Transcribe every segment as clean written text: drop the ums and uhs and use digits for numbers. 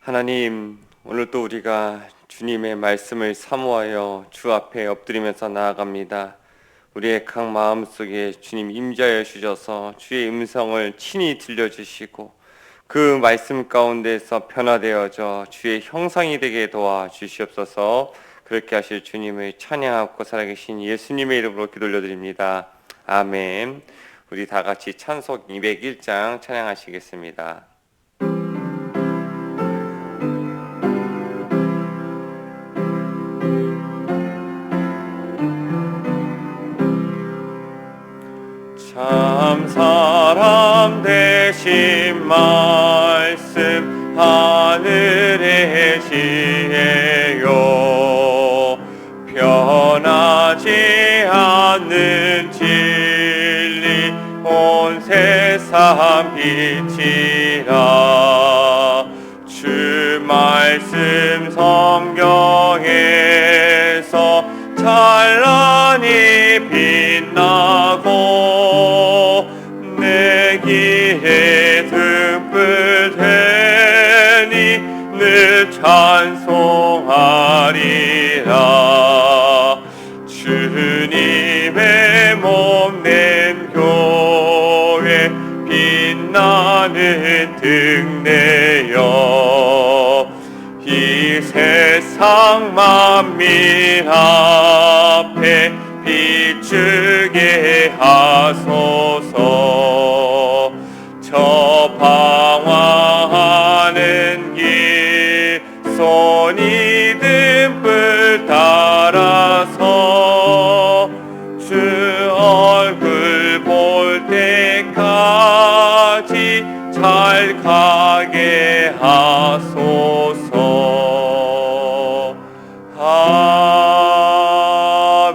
하나님, 오늘도 우리가 주님의 말씀을 사모하여 주 앞에 엎드리면서 나아갑니다. 우리의 각 마음속에 주님 임재하여 주셔서 주의 음성을 친히 들려주시고 그 말씀 가운데서 변화되어져 주의 형상이 되게 도와주시옵소서. 그렇게 하실 주님을 찬양하고 살아계신 예수님의 이름으로 기도 올려드립니다. 아멘. 우리 다 같이 찬송 201장 찬양하시겠습니다. 참 사람 되신 말씀 하늘의 지혜요 변하지 않는 진리 온 세상 빛이라 주 말씀 성경에서 찬란히 빛나고 내 길에 등불 되니 늘 찬송하리라. 주님의 몸된 교회 빛나는 등대여 이 세상 만민 앞에 비추게 하소서. 저 방황하는 길 손이 등불 따라서 주 얼굴 볼 때까지 잘 가게 하소서.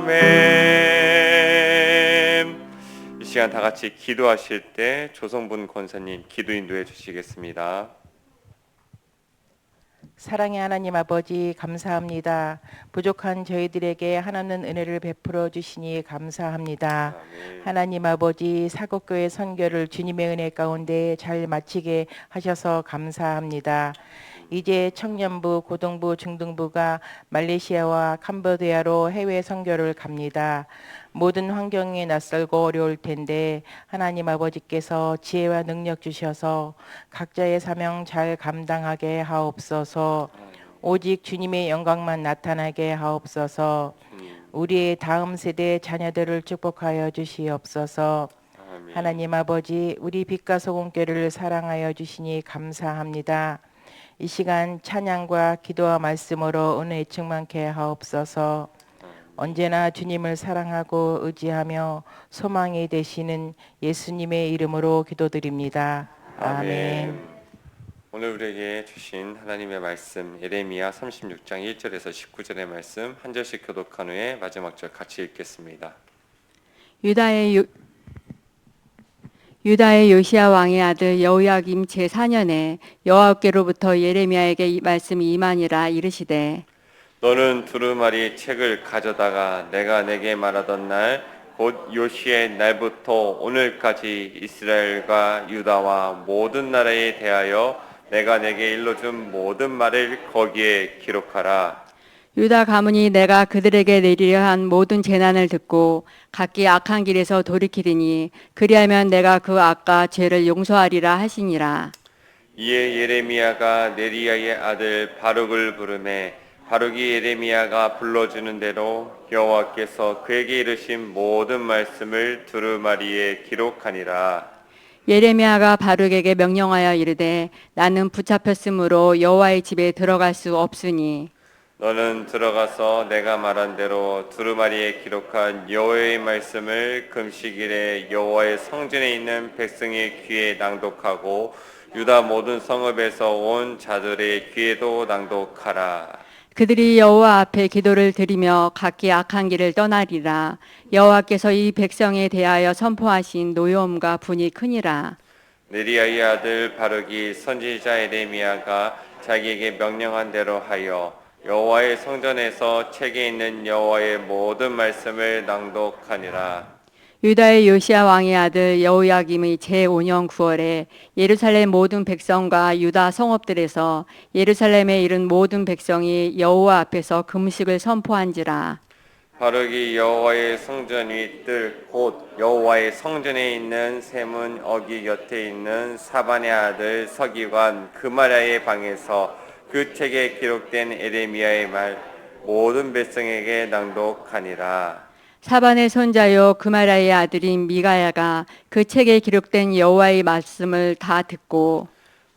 아멘. 이 시간 다 같이 기도하실 때 조성분 권사님 기도 인도해 주시겠습니다. 사랑의 하나님 아버지 감사합니다. 부족한 저희들에게 하나님 은혜를 베풀어 주시니 감사합니다. 아멘. 하나님 아버지 사곡교회 선교를 주님의 은혜 가운데 잘 마치게 하셔서 감사합니다. 이제 청년부, 고등부, 중등부가 말레이시아와 캄보디아로 해외 선교를 갑니다. 모든 환경이 낯설고 어려울 텐데 하나님 아버지께서 지혜와 능력 주셔서 각자의 사명 잘 감당하게 하옵소서. 오직 주님의 영광만 나타나게 하옵소서. 우리의 다음 세대 자녀들을 축복하여 주시옵소서. 아멘. 하나님 아버지 우리 빛과 소금교회를 사랑하여 주시니 감사합니다. 이 시간 찬양과 기도와 말씀으로 은혜 충만케 하옵소서. 언제나 주님을 사랑하고 의지하며 소망이 되시는 예수님의 이름으로 기도드립니다. 아멘. 오늘 우리에게 주신 하나님의 말씀 예레미야 36장 1절에서 19절의 말씀 한 절씩 교독한 후에 마지막 절 같이 읽겠습니다. 유다의 요시야 왕의 아들 여호야김 제4년에 여호와께로부터 예레미야에게 이 말씀이 임하니라. 이르시되 너는 두루마리 책을 가져다가 내가 내게 말하던 날 곧 요시의 날부터 오늘까지 이스라엘과 유다와 모든 나라에 대하여 내가 내게 일러준 모든 말을 거기에 기록하라. 유다 가문이 내가 그들에게 내리려 한 모든 재난을 듣고 각기 악한 길에서 돌이키리니 그리하면 내가 그 악과 죄를 용서하리라 하시니라. 이에 예레미야가 네리야의 아들 바룩을 부르매 바룩이 예레미야가 불러주는 대로 여호와께서 그에게 이르신 모든 말씀을 두루마리에 기록하니라. 예레미야가 바룩에게 명령하여 이르되 나는 붙잡혔으므로 여호와의 집에 들어갈 수 없으니 너는 들어가서 내가 말한 대로 두루마리에 기록한 여호와의 말씀을 금식일에 여호와의 성전에 있는 백성의 귀에 낭독하고 유다 모든 성읍에서 온 자들의 귀에도 낭독하라. 그들이 여호와 앞에 기도를 드리며 각기 악한 길을 떠나리라. 여호와께서 이 백성에 대하여 선포하신 노여움과 분이 크니라. 네리야의 아들 바룩이 선지자 예레미야가 자기에게 명령한 대로 하여 여호와의 성전에서 책에 있는 여호와의 모든 말씀을 낭독하니라. 유다의 요시야 왕의 아들 여호야김의 제5년 9월에 예루살렘 모든 백성과 유다 성읍들에서 예루살렘에 이른 모든 백성이 여호와 앞에서 금식을 선포한지라. 바룩이 여호와의 성전 위 뜰 곧 여호와의 성전에 있는 세문 어기 곁에 있는 사반의 아들 서기관 그마랴의 방에서 그 책에 기록된 에레미야의 말 모든 백성에게 낭독하니라. 사반의 손자요 그마라의 아들인 미가야가 그 책에 기록된 여호와의 말씀을 다 듣고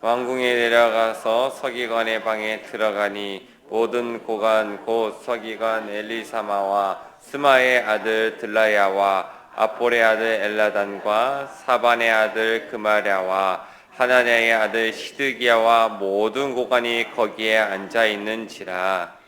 왕궁에 내려가서 서기관의 방에 들어가니 모든 고관 곧 서기관 엘리사마와 스마의 아들 들라야와 아폴의 아들 엘라단과 사반의 아들 그마랴와 하나냐의 아들 시드기야와 모든 고관이 거기에 앉아 있는지라.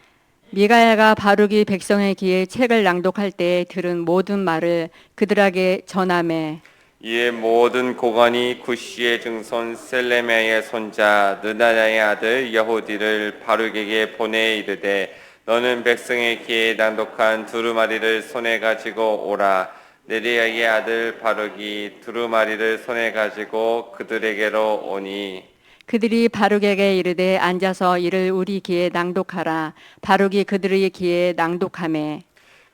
미가야가 바룩이 백성의 귀에 책을 낭독할 때에 들은 모든 말을 그들에게 전하매 이에 모든 고관이 구시의 증손 셀레메의 손자 느다냐의 아들 여호디를 바룩에게 보내 이르되 너는 백성의 귀에 낭독한 두루마리를 손에 가지고 오라. 네리야의 아들 바룩이 두루마리를 손에 가지고 그들에게로 오니 그들이 바룩에게 이르되 앉아서 이를 우리 귀에 낭독하라. 바룩이 그들의 귀에 낭독하매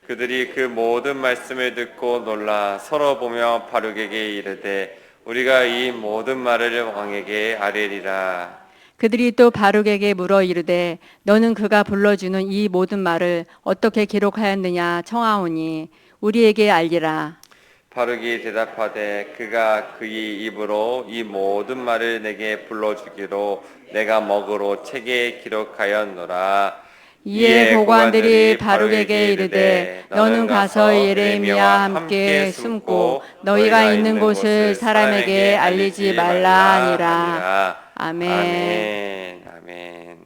그들이 그 모든 말씀을 듣고 놀라 서로 보며 바룩에게 이르되 우리가 이 모든 말을 왕에게 아뢰리라. 그들이 또 바룩에게 물어 이르되 너는 그가 불러주는 이 모든 말을 어떻게 기록하였느냐 청하오니 우리에게 알리라. 바룩이 대답하되 그가 그의 입으로 이 모든 말을 내게 불러주기로 내가 먹으로 책에 기록하였노라. 이에 고관들이 바룩에게 이르되 너는 가서 예레미야와 함께 숨고 너희가 있는 곳을 사람에게 알리지 말라 하니라. 아멘. 아멘. 아멘.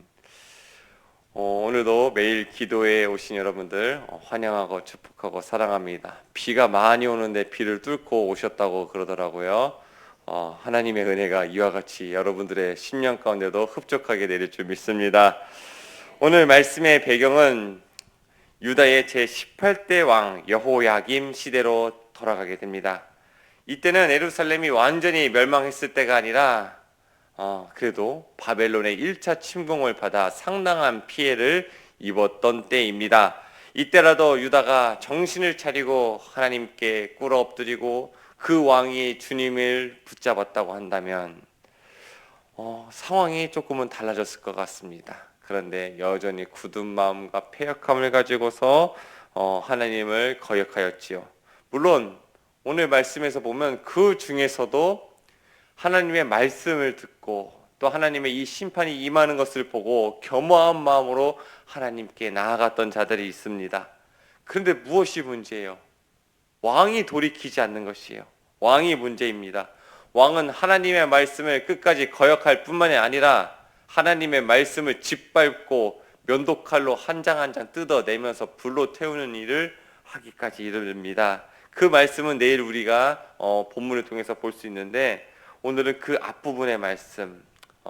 오늘도 매일 기도에 오신 여러분들 환영하고 축복하고 사랑합니다. 비가 많이 오는데 비를 뚫고 오셨다고 그러더라고요. 하나님의 은혜가 이와 같이 여러분들의 심령 가운데도 흡족하게 내릴 줄 믿습니다. 오늘 말씀의 배경은 유다의 제18대 왕 여호야김 시대로 돌아가게 됩니다. 이때는 예루살렘이 완전히 멸망했을 때가 아니라 그래도 바벨론의 1차 침공을 받아 상당한 피해를 입었던 때입니다. 이때라도 유다가 정신을 차리고 하나님께 꿇어 엎드리고 그 왕이 주님을 붙잡았다고 한다면 상황이 조금은 달라졌을 것 같습니다. 그런데 여전히 굳은 마음과 패역함을 가지고서 하나님을 거역하였지요. 물론 오늘 말씀에서 보면 그 중에서도 하나님의 말씀을 듣고 또 하나님의 이 심판이 임하는 것을 보고 겸허한 마음으로 하나님께 나아갔던 자들이 있습니다. 그런데 무엇이 문제예요? 왕이 돌이키지 않는 것이에요. 왕이 문제입니다. 왕은 하나님의 말씀을 끝까지 거역할 뿐만이 아니라 하나님의 말씀을 짓밟고 면도칼로 한 장 한 장 뜯어내면서 불로 태우는 일을 하기까지 이릅니다. 그 말씀은 내일 우리가 본문을 통해서 볼 수 있는데 오늘은 그 앞부분의 말씀,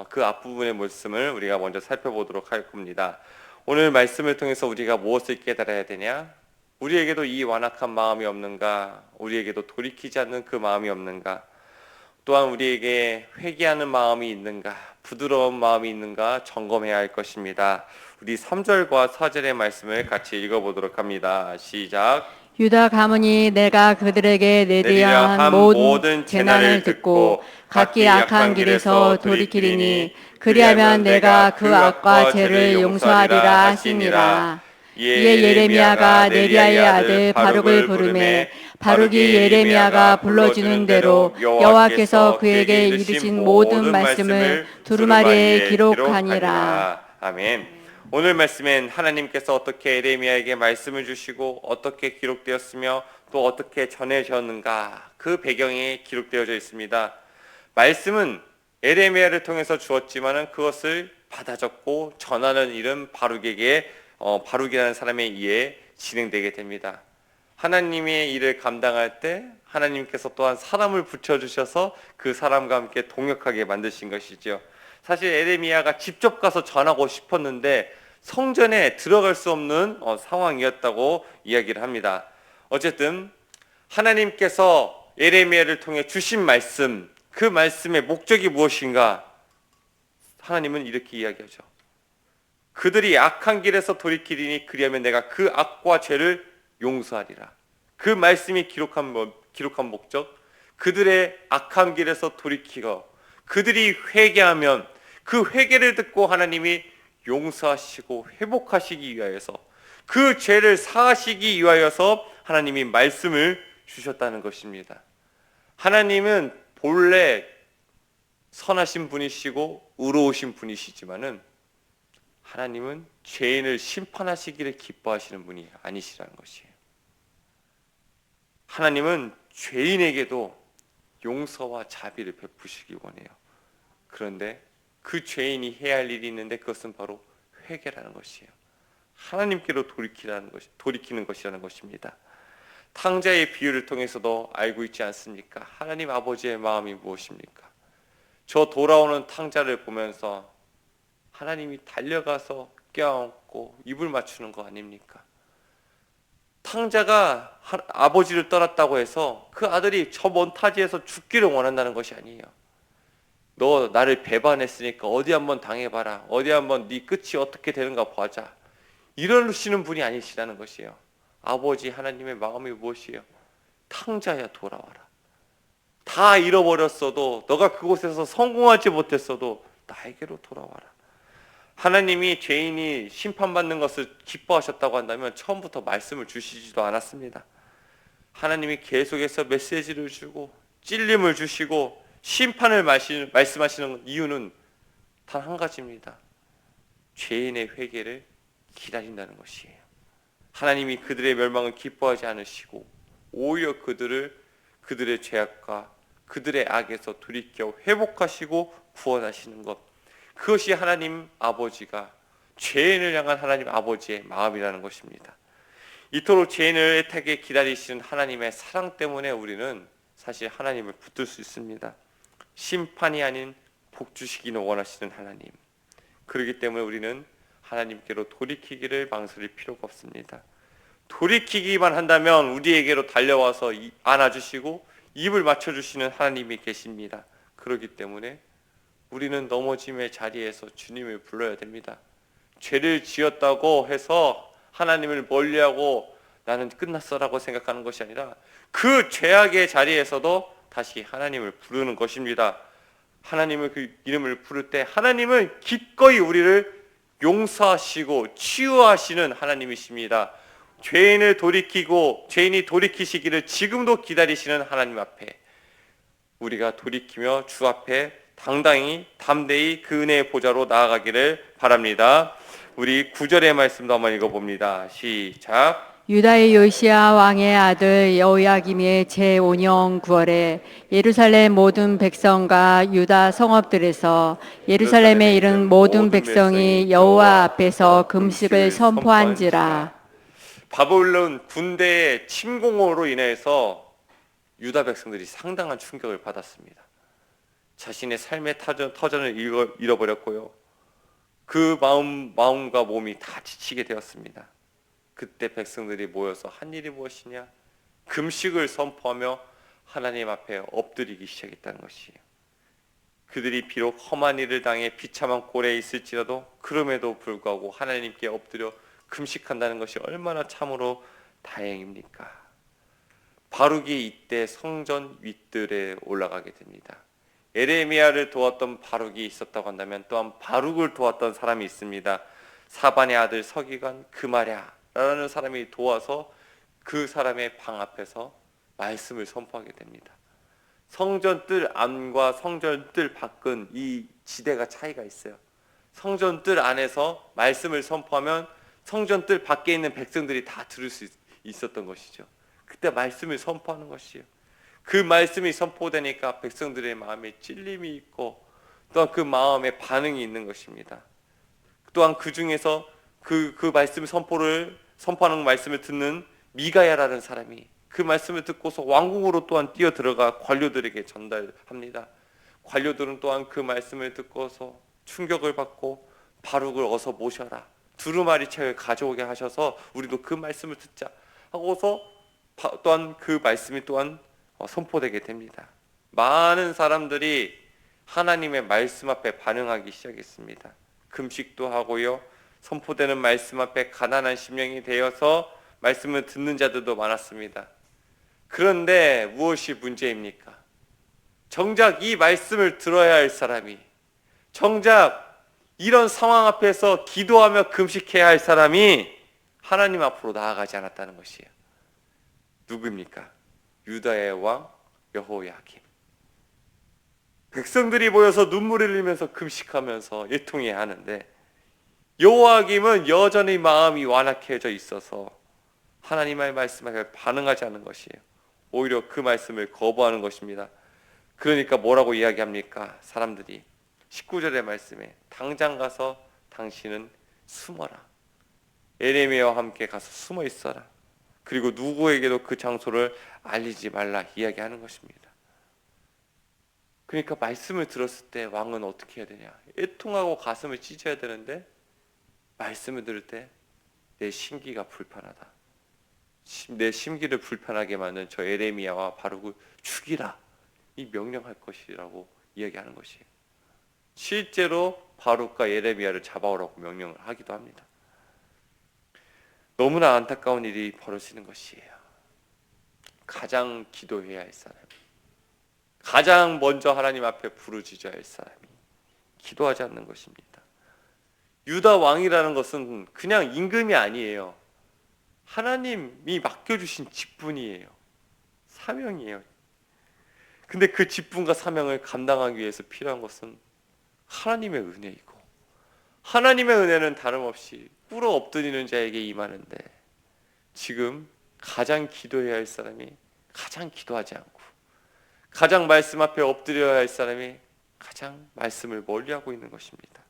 그 앞부분의 말씀을 우리가 먼저 살펴보도록 할 겁니다. 오늘 말씀을 통해서 우리가 무엇을 깨달아야 되냐? 우리에게도 이 완악한 마음이 없는가? 우리에게도 돌이키지 않는 그 마음이 없는가? 또한 우리에게 회개하는 마음이 있는가? 부드러운 마음이 있는가? 점검해야 할 것입니다. 우리 3절과 4절의 말씀을 같이 읽어보도록 합니다. 시작. 유다 가문이 내가 그들에게 내리려 한 모든 재난을 듣고 각기 악한 길에서 돌이키리니 그리하면 내가 그 악과 죄를 용서하리라 하시니라. 이에 예레미야가 네리야의 아들 바룩을 부르매 바룩이 예레미야가 불러주는 대로 여호와께서 그에게 이르신 모든 말씀을 두루마리에 기록하니라. 아멘. 오늘 말씀엔 하나님께서 어떻게 예레미야에게 말씀을 주시고 어떻게 기록되었으며 또 어떻게 전해졌는가 그 배경이 기록되어져 있습니다. 말씀은 예레미야를 통해서 주었지만은 그것을 받아 적고 전하는 일은 바룩에게 바룩이라는 사람에 의해 진행되게 됩니다. 하나님의 일을 감당할 때 하나님께서 또한 사람을 붙여주셔서 그 사람과 함께 동역하게 만드신 것이죠. 사실 예레미야가 직접 가서 전하고 싶었는데 성전에 들어갈 수 없는 상황이었다고 이야기를 합니다. 어쨌든 하나님께서 예레미야를 통해 주신 말씀, 그 말씀의 목적이 무엇인가? 하나님은 이렇게 이야기하죠. 그들이 악한 길에서 돌이키리니 그리하면 내가 그 악과 죄를 용서하리라. 그 말씀이 기록한 목적, 그들의 악한 길에서 돌이키고 그들이 회개하면 그 회개를 듣고 하나님이 용서하시고 회복하시기 위하여서, 그 죄를 사하시기 위하여서 하나님이 말씀을 주셨다는 것입니다. 하나님은 본래 선하신 분이시고 의로우신 분이시지만은 하나님은 죄인을 심판하시기를 기뻐하시는 분이 아니시라는 것이에요. 하나님은 죄인에게도 용서와 자비를 베푸시기 원해요. 그런데 그 죄인이 해야 할 일이 있는데 그것은 바로 회개라는 것이에요. 하나님께로 돌이키는 것이라는 것입니다. 탕자의 비유를 통해서도 알고 있지 않습니까? 하나님 아버지의 마음이 무엇입니까? 저 돌아오는 탕자를 보면서 하나님이 달려가서 껴안고 입을 맞추는 거 아닙니까? 탕자가 아버지를 떠났다고 해서 그 아들이 저 먼 타지에서 죽기를 원한다는 것이 아니에요. 너 나를 배반했으니까 어디 한번 당해봐라. 어디 한번 네 끝이 어떻게 되는가 보자. 이러시는 분이 아니시라는 것이에요. 아버지 하나님의 마음이 무엇이에요? 탕자야 돌아와라. 다 잃어버렸어도, 너가 그곳에서 성공하지 못했어도 나에게로 돌아와라. 하나님이 죄인이 심판받는 것을 기뻐하셨다고 한다면 처음부터 말씀을 주시지도 않았습니다. 하나님이 계속해서 메시지를 주고 찔림을 주시고 심판을 말씀하시는 이유는 단 한 가지입니다. 죄인의 회개를 기다린다는 것이에요. 하나님이 그들의 멸망을 기뻐하지 않으시고 오히려 그들의 죄악과 그들의 악에서 돌이켜 회복하시고 구원하시는 것, 그것이 하나님 아버지가 죄인을 향한 하나님 아버지의 마음이라는 것입니다. 이토록 죄인을 애타게 기다리시는 하나님의 사랑 때문에 우리는 사실 하나님을 붙들 수 있습니다. 심판이 아닌 복 주시기는 원하시는 하나님, 그렇기 때문에 우리는 하나님께로 돌이키기를 망설일 필요가 없습니다. 돌이키기만 한다면 우리에게로 달려와서 안아주시고 입을 맞춰주시는 하나님이 계십니다. 그렇기 때문에 우리는 넘어짐의 자리에서 주님을 불러야 됩니다. 죄를 지었다고 해서 하나님을 멀리하고 나는 끝났어라고 생각하는 것이 아니라 그 죄악의 자리에서도 다시 하나님을 부르는 것입니다. 하나님의 그 이름을 부를 때 하나님은 기꺼이 우리를 용서하시고 치유하시는 하나님이십니다. 죄인이 돌이키시기를 지금도 기다리시는 하나님 앞에 우리가 돌이키며 주 앞에 당당히 담대히 그 은혜의 보좌로 나아가기를 바랍니다. 우리 9절의 말씀도 한번 읽어봅니다. 시작. 유다의 요시야 왕의 아들 여호야김의 제5년 9월에 예루살렘 모든 백성과 유다 성읍들에서 예루살렘에 이른 모든 백성이 여호와 앞에서 금식을 선포한지라. 바벨론 군대의 침공으로 인해서 유다 백성들이 상당한 충격을 받았습니다. 자신의 삶의 터전을 잃어버렸고요. 그 마음과 몸이 다 지치게 되었습니다. 그때 백성들이 모여서 한 일이 무엇이냐? 금식을 선포하며 하나님 앞에 엎드리기 시작했다는 것이에요. 그들이 비록 험한 일을 당해 비참한 꼴에 있을지라도 그럼에도 불구하고 하나님께 엎드려 금식한다는 것이 얼마나 참으로 다행입니까? 바룩이 이때 성전 윗들에 올라가게 됩니다. 에레미야를 도왔던 바룩이 있었다고 한다면 또한 바룩을 도왔던 사람이 있습니다. 사반의 아들 서기관 그마랴라는 사람이 도와서 그 사람의 방 앞에서 말씀을 선포하게 됩니다. 성전 뜰 안과 성전 뜰 밖은 이 지대가 차이가 있어요. 성전 뜰 안에서 말씀을 선포하면 성전 뜰 밖에 있는 백성들이 다 들을 수 있었던 것이죠. 그때 말씀을 선포하는 것이에요. 그 말씀이 선포되니까 백성들의 마음에 찔림이 있고 또한 그 마음에 반응이 있는 것입니다. 또한 그 중에서 그 말씀을 선포하는 말씀을 듣는 미가야라는 사람이 그 말씀을 듣고서 왕궁으로 또한 뛰어들어가 관료들에게 전달합니다. 관료들은 또한 그 말씀을 듣고서 충격을 받고 바룩을 어서 모셔라, 두루마리 책을 가져오게 하셔서 우리도 그 말씀을 듣자 하고서 또한 그 말씀이 또한 선포되게 됩니다. 많은 사람들이 하나님의 말씀 앞에 반응하기 시작했습니다. 금식도 하고요, 선포되는 말씀 앞에 가난한 심령이 되어서 말씀을 듣는 자들도 많았습니다. 그런데 무엇이 문제입니까? 정작 이 말씀을 들어야 할 사람이, 정작 이런 상황 앞에서 기도하며 금식해야 할 사람이 하나님 앞으로 나아가지 않았다는 것이에요. 누구입니까? 유다의 왕 여호야김. 백성들이 모여서 눈물을 흘리면서 금식하면서 애통해야 하는데, 여호야김은 여전히 마음이 완악해져 있어서 하나님의 말씀에 반응하지 않는 것이에요. 오히려 그 말씀을 거부하는 것입니다. 그러니까 뭐라고 이야기합니까? 사람들이 19절의 말씀에 당장 가서 당신은 숨어라. 에레미야와 함께 가서 숨어 있어라. 그리고 누구에게도 그 장소를 알리지 말라 이야기하는 것입니다. 그러니까 말씀을 들었을 때 왕은 어떻게 해야 되냐? 애통하고 가슴을 찢어야 되는데, 말씀을 들을 때 내 심기가 불편하다. 내 심기를 불편하게 만든 저 에레미야와 바룩을 죽이라. 이 명령할 것이라고 이야기하는 것이에요. 실제로 바룩과 예레미야를 잡아오라고 명령을 하기도 합니다. 너무나 안타까운 일이 벌어지는 것이에요. 가장 기도해야 할 사람, 가장 먼저 하나님 앞에 부르짖어야 할 사람이 기도하지 않는 것입니다. 유다 왕이라는 것은 그냥 임금이 아니에요. 하나님이 맡겨주신 직분이에요. 사명이에요. 근데 그 직분과 사명을 감당하기 위해서 필요한 것은 하나님의 은혜이고, 하나님의 은혜는 다름없이 꿇어 엎드리는 자에게 임하는데, 지금 가장 기도해야 할 사람이 가장 기도하지 않고, 가장 말씀 앞에 엎드려야 할 사람이 가장 말씀을 멀리하고 있는 것입니다.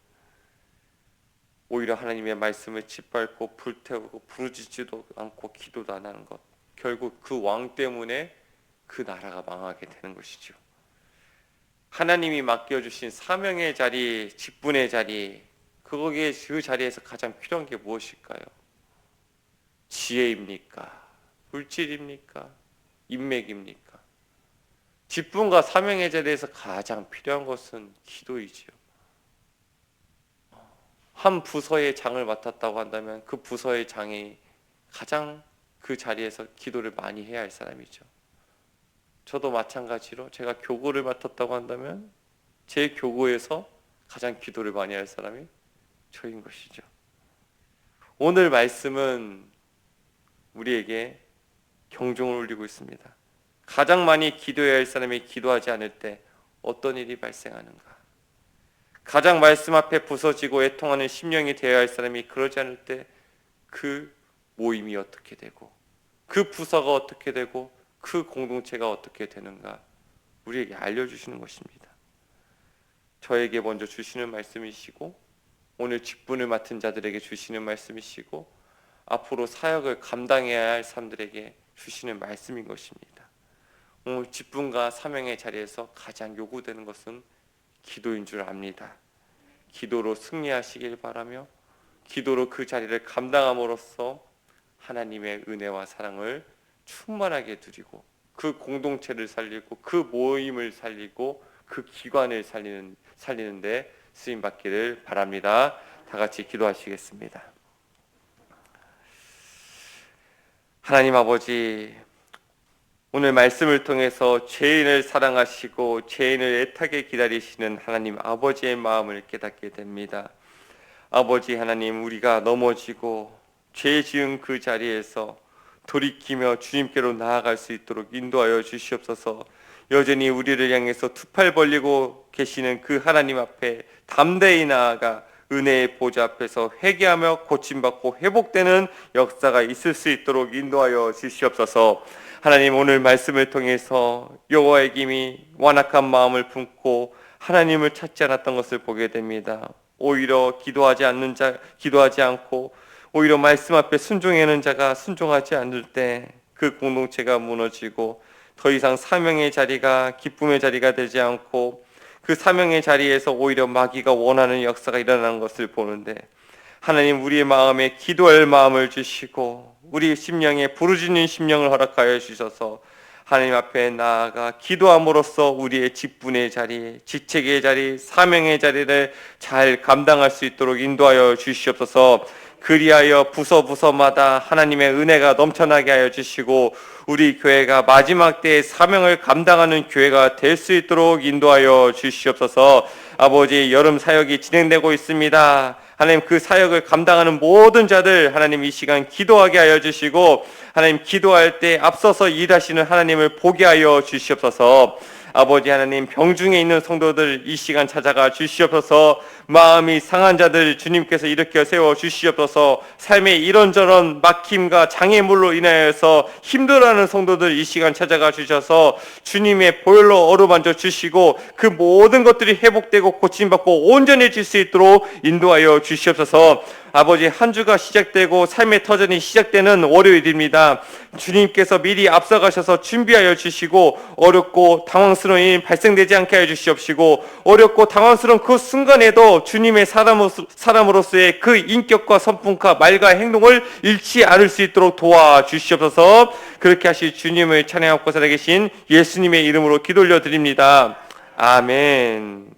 오히려 하나님의 말씀을 짓밟고 불태우고 부르짖지도 않고 기도도 안 하는 것, 결국 그 왕 때문에 그 나라가 망하게 되는 것이죠. 하나님이 맡겨주신 사명의 자리, 직분의 자리, 거기에 그 자리에서 가장 필요한 게 무엇일까요? 지혜입니까? 물질입니까? 인맥입니까? 직분과 사명의 자리에서 가장 필요한 것은 기도이지요. 한 부서의 장을 맡았다고 한다면 그 부서의 장이 가장 그 자리에서 기도를 많이 해야 할 사람이죠. 저도 마찬가지로 제가 교구를 맡았다고 한다면 제 교구에서 가장 기도를 많이 할 사람이 저인 것이죠. 오늘 말씀은 우리에게 경종을 울리고 있습니다. 가장 많이 기도해야 할 사람이 기도하지 않을 때 어떤 일이 발생하는가? 가장 말씀 앞에 부서지고 애통하는 심령이 되어야 할 사람이 그러지 않을 때 그 모임이 어떻게 되고, 그 부서가 어떻게 되고, 그 공동체가 어떻게 되는가 우리에게 알려주시는 것입니다. 저에게 먼저 주시는 말씀이시고, 오늘 직분을 맡은 자들에게 주시는 말씀이시고, 앞으로 사역을 감당해야 할 사람들에게 주시는 말씀인 것입니다. 오늘 직분과 사명의 자리에서 가장 요구되는 것은 기도인 줄 압니다. 기도로 승리하시길 바라며, 기도로 그 자리를 감당함으로써 하나님의 은혜와 사랑을 충만하게 누리고, 그 공동체를 살리고, 그 모임을 살리고, 그 기관을 살리는데 쓰임 받기를 바랍니다. 다 같이 기도하시겠습니다. 하나님 아버지, 오늘 말씀을 통해서 죄인을 사랑하시고 죄인을 애타게 기다리시는 하나님 아버지의 마음을 깨닫게 됩니다. 아버지 하나님, 우리가 넘어지고 죄 지은 그 자리에서 돌이키며 주님께로 나아갈 수 있도록 인도하여 주시옵소서. 여전히 우리를 향해서 두 팔 벌리고 계시는 그 하나님 앞에 담대히 나아가 은혜의 보좌 앞에서 회개하며 고침받고 회복되는 역사가 있을 수 있도록 인도하여 주시옵소서. 하나님, 오늘 말씀을 통해서 여호야김이 완악한 마음을 품고 하나님을 찾지 않았던 것을 보게 됩니다. 오히려 기도하지 않고 오히려 말씀 앞에 순종하는 자가 순종하지 않을 때 그 공동체가 무너지고 더 이상 사명의 자리가 기쁨의 자리가 되지 않고 그 사명의 자리에서 오히려 마귀가 원하는 역사가 일어나는 것을 보는데, 하나님 우리의 마음에 기도할 마음을 주시고 우리 심령에 부르짖는 심령을 허락하여 주셔서 하나님 앞에 나아가 기도함으로써 우리의 직분의 자리, 직책의 자리, 사명의 자리를 잘 감당할 수 있도록 인도하여 주시옵소서. 그리하여 부서마다 하나님의 은혜가 넘쳐나게 하여 주시고 우리 교회가 마지막 때의 사명을 감당하는 교회가 될 수 있도록 인도하여 주시옵소서. 아버지, 여름 사역이 진행되고 있습니다. 하나님, 그 사역을 감당하는 모든 자들 하나님 이 시간 기도하게 하여 주시고 하나님, 기도할 때 앞서서 일하시는 하나님을 보게 하여 주시옵소서. 아버지 하나님, 병중에 있는 성도들 이 시간 찾아가 주시옵소서. 마음이 상한 자들 주님께서 일으켜 세워 주시옵소서. 삶의 이런저런 막힘과 장애물로 인하여서 힘들어하는 성도들 이 시간 찾아가 주셔서 주님의 보혈로 어루만져 주시고 그 모든 것들이 회복되고 고침받고 온전해질 수 있도록 인도하여 주시옵소서. 아버지, 한 주가 시작되고 삶의 터전이 시작되는 월요일입니다. 주님께서 미리 앞서가셔서 준비하여 주시고 어렵고 당황스러운 일 발생되지 않게 하여 주시옵시고 어렵고 당황스러운 그 순간에도 주님의 사람으로서의 그 인격과 선품과 말과 행동을 잃지 않을 수 있도록 도와주시옵소서. 그렇게 하실 주님을 찬양하고 살아계신 예수님의 이름으로 기도 올려드립니다. 아멘.